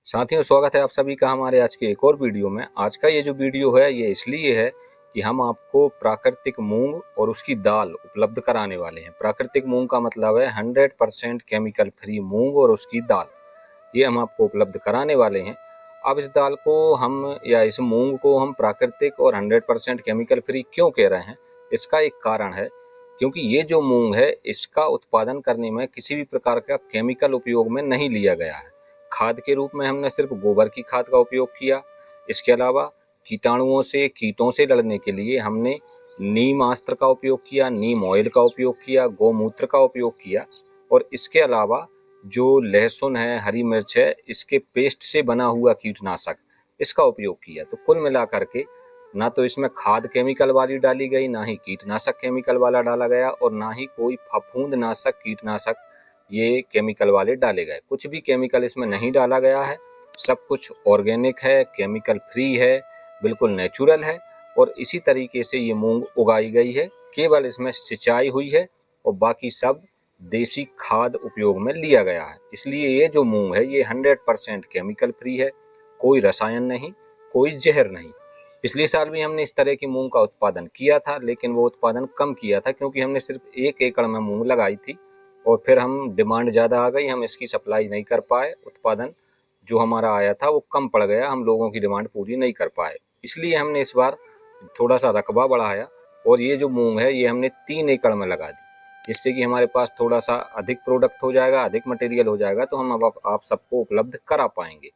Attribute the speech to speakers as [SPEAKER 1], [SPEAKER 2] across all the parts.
[SPEAKER 1] साथियों, स्वागत है आप सभी का हमारे आज के एक और वीडियो में। आज का ये जो वीडियो है ये इसलिए है कि हम आपको प्राकृतिक मूंग और उसकी दाल उपलब्ध कराने वाले हैं। प्राकृतिक मूंग का मतलब है 100% केमिकल फ्री मूंग और उसकी दाल, ये हम आपको उपलब्ध कराने वाले हैं। अब इस दाल को हम या इस मूंग को हम प्राकृतिक और 100% केमिकल फ्री क्यों कह रहे हैं, इसका एक कारण है क्योंकि ये जो मूंग है इसका उत्पादन करने में किसी भी प्रकार का केमिकल उपयोग में नहीं लिया गया है। खाद के रूप में हमने सिर्फ गोबर की खाद का उपयोग किया। इसके अलावा कीटाणुओं से, कीटों से लड़ने के लिए हमने नीम अस्त्र का उपयोग किया, नीम ऑयल का उपयोग किया, गौमूत्र का उपयोग किया और इसके अलावा जो लहसुन है, हरी मिर्च है, इसके पेस्ट से बना हुआ कीटनाशक, इसका उपयोग किया। तो कुल मिलाकर के ना तो इसमें खाद केमिकल वाली डाली गई, ना ही कीटनाशक केमिकल वाला डाला गया और ना ही कोई फफूंदनाशक कीटनाशक ये केमिकल वाले डाले गए। कुछ भी केमिकल इसमें नहीं डाला गया है। सब कुछ ऑर्गेनिक है, केमिकल फ्री है, बिल्कुल नेचुरल है और इसी तरीके से ये मूंग उगाई गई है। केवल इसमें सिंचाई हुई है और बाकी सब देसी खाद उपयोग में लिया गया है। इसलिए ये जो मूंग है ये 100% केमिकल फ्री है, कोई रसायन नहीं, कोई जहर नहीं। पिछले साल भी हमने इस तरह की मूंग का उत्पादन किया था, लेकिन वो उत्पादन कम किया था क्योंकि हमने सिर्फ 1 एकड़ में मूंग लगाई थी और फिर हम डिमांड ज़्यादा आ गई, हम इसकी सप्लाई नहीं कर पाए। उत्पादन जो हमारा आया था वो कम पड़ गया, हम लोगों की डिमांड पूरी नहीं कर पाए। इसलिए हमने इस बार थोड़ा सा रकबा बढ़ाया और ये जो मूंग है ये हमने 3 एकड़ में लगा दी, जिससे कि हमारे पास थोड़ा सा अधिक प्रोडक्ट हो जाएगा, अधिक मटेरियल हो जाएगा, तो हम अब आप सबको उपलब्ध करा पाएंगे।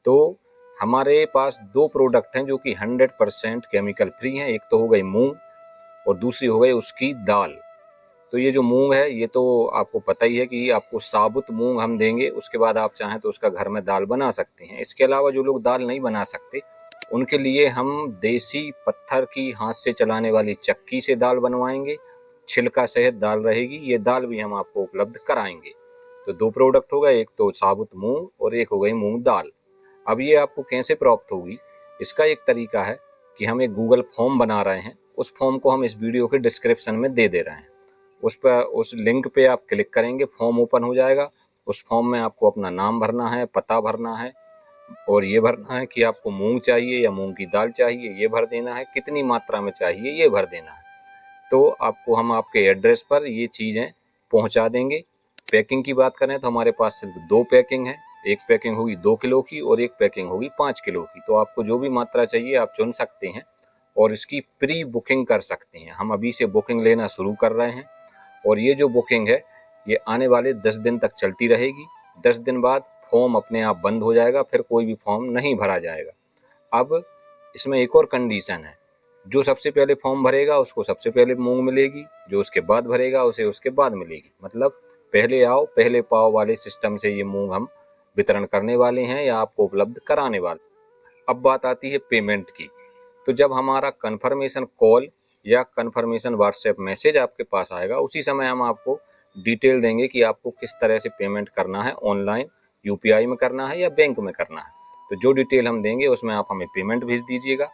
[SPEAKER 1] तो हमारे पास 2 प्रोडक्ट हैं जो कि 100% केमिकल फ्री हैं। एक तो हो गई मूंग और दूसरी हो गई उसकी दाल। तो ये जो मूंग है ये तो आपको पता ही है कि आपको साबुत मूंग हम देंगे, उसके बाद आप चाहें तो उसका घर में दाल बना सकते हैं। इसके अलावा जो लोग दाल नहीं बना सकते उनके लिए हम देसी पत्थर की हाथ से चलाने वाली चक्की से दाल बनवाएंगे, छिलका सहित दाल रहेगी। ये दाल भी हम आपको उपलब्ध कराएंगे। तो 2 प्रोडक्ट हो गए, एक तो साबुत मूंग और एक हो गई मूंग दाल। अब ये आपको कैसे प्राप्त होगी, इसका एक तरीका है कि हम एक गूगल फॉर्म बना रहे हैं। उस फॉर्म को हम इस वीडियो के डिस्क्रिप्शन में दे रहे हैं। उस लिंक पे आप क्लिक करेंगे, फॉर्म ओपन हो जाएगा। उस फॉर्म में आपको अपना नाम भरना है, पता भरना है और ये भरना है कि आपको मूंग चाहिए या मूंग की दाल चाहिए, ये भर देना है। कितनी मात्रा में चाहिए ये भर देना है। तो आपको हम आपके एड्रेस पर ये चीज़ें पहुंचा देंगे। पैकिंग की बात करें तो हमारे पास सिर्फ 2 पैकिंग है। एक पैकिंग होगी 2 किलो की और एक पैकिंग होगी 5 किलो की। तो आपको जो भी मात्रा चाहिए आप चुन सकते हैं और इसकी प्री बुकिंग कर सकते हैं। हम अभी से बुकिंग लेना शुरू कर रहे हैं और ये जो बुकिंग है ये आने वाले 10 दिन तक चलती रहेगी। 10 दिन बाद फॉर्म अपने आप बंद हो जाएगा, फिर कोई भी फॉर्म नहीं भरा जाएगा। अब इसमें एक और कंडीशन है, जो सबसे पहले फॉर्म भरेगा उसको सबसे पहले मूंग मिलेगी, जो उसके बाद भरेगा उसे उसके बाद मिलेगी। मतलब पहले आओ पहले पाओ वाले सिस्टम से ये मूंग हम वितरण करने वाले हैं या आपको उपलब्ध कराने वाले। अब बात आती है पेमेंट की। तो जब हमारा कन्फर्मेशन कॉल या कन्फर्मेशन व्हाट्सएप मैसेज आपके पास आएगा, उसी समय हम आपको डिटेल देंगे कि आपको किस तरह से पेमेंट करना है, ऑनलाइन यूपीआई में करना है या बैंक में करना है। तो जो डिटेल हम देंगे उसमें आप हमें पेमेंट भेज दीजिएगा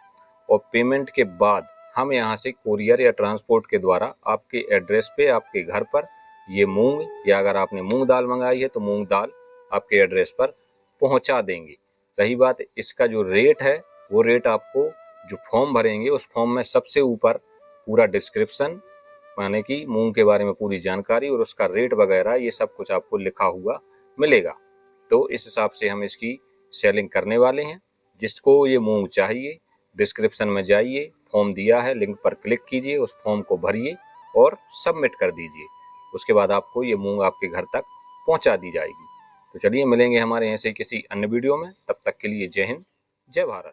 [SPEAKER 1] और पेमेंट के बाद हम यहाँ से कोरियर या ट्रांसपोर्ट के द्वारा आपके एड्रेस पे, आपके घर पर ये मूंग, या अगर आपने मूंग दाल मंगाई है तो मूंग दाल आपके एड्रेस पर पहुँचा देंगे। रही बात इसका जो रेट है, वो रेट आपको जो फॉर्म भरेंगे उस फॉर्म में सबसे ऊपर पूरा डिस्क्रिप्शन, माने कि मूंग के बारे में पूरी जानकारी और उसका रेट वगैरह ये सब कुछ आपको लिखा हुआ मिलेगा। तो इस हिसाब से हम इसकी सेलिंग करने वाले हैं। जिसको ये मूंग चाहिए डिस्क्रिप्शन में जाइए, फॉर्म दिया है, लिंक पर क्लिक कीजिए, उस फॉर्म को भरिए और सबमिट कर दीजिए। उसके बाद आपको ये मूंग आपके घर तक पहुंचा दी जाएगी। तो चलिए मिलेंगे हमारे ऐसे किसी अन्य वीडियो में। तब तक के लिए जय हिंद, जय भारत।